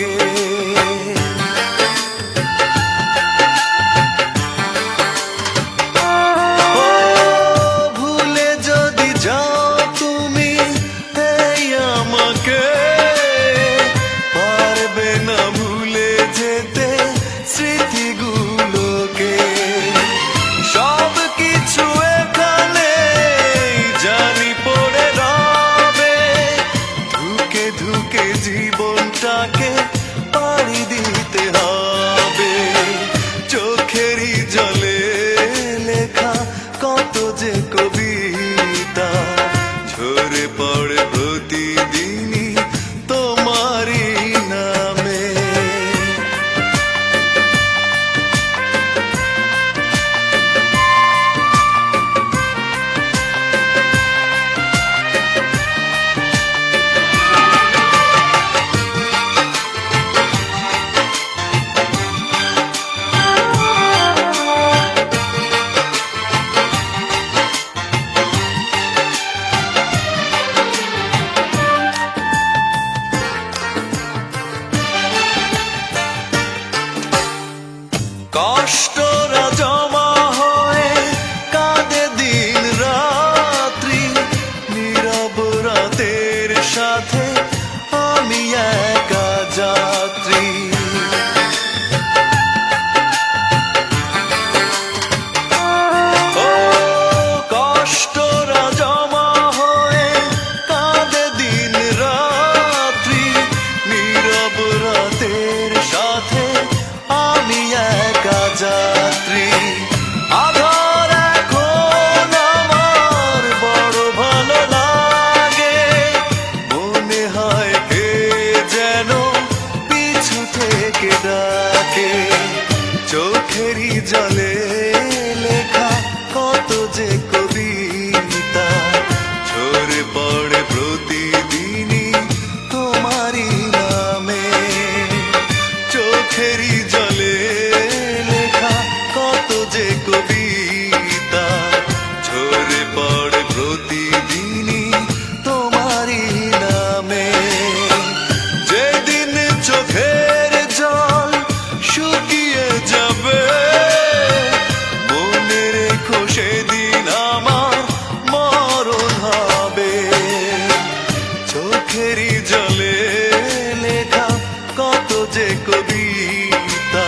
লোকে। ভুলে যদি যাও তুমি এই আমাকে, পারবে না ভুলে যেতে স্মৃতিগুলোকে। সব কিছু এখানে জানি পড়ে রবে, ধুকে ধুকে জীবনটাকে পাড়ি দিতে হবে। চোখেরই জলে লেখা কত যে কবিতা ঝরে পড়ে প্রতিদিনই তোমারই নামে। কষ্টরা জমা হয়ে কাঁদে দিন রাত্রি, নীরব রাতের সাথে আমি একা যাত্রী। ও কষ্টরা জমা হয়ে কাঁদে দিন রাত্রি, নীরব রাতের সাথে আমি একা যাত্রী। আধার এখন আমার বড় ভালো লাগে, মনে হয় কে যেন পিছু থেকে ডাকে। চোখেরই জলে লেখা কত যে কবিতা ঝরে পড়ে প্রতিদিনই তোমারই নামে। চোখেরই জলে লেখা কত যে কবিতা ঝরে পড়ে প্রতিদিনই তোমারই নামে। যেদিন চোখের জল শুকিয়ে যাবে, মনে রেখো সেদিন আমার মরণ হবে। চোখেরই জলে লেখা কত যে কবিতা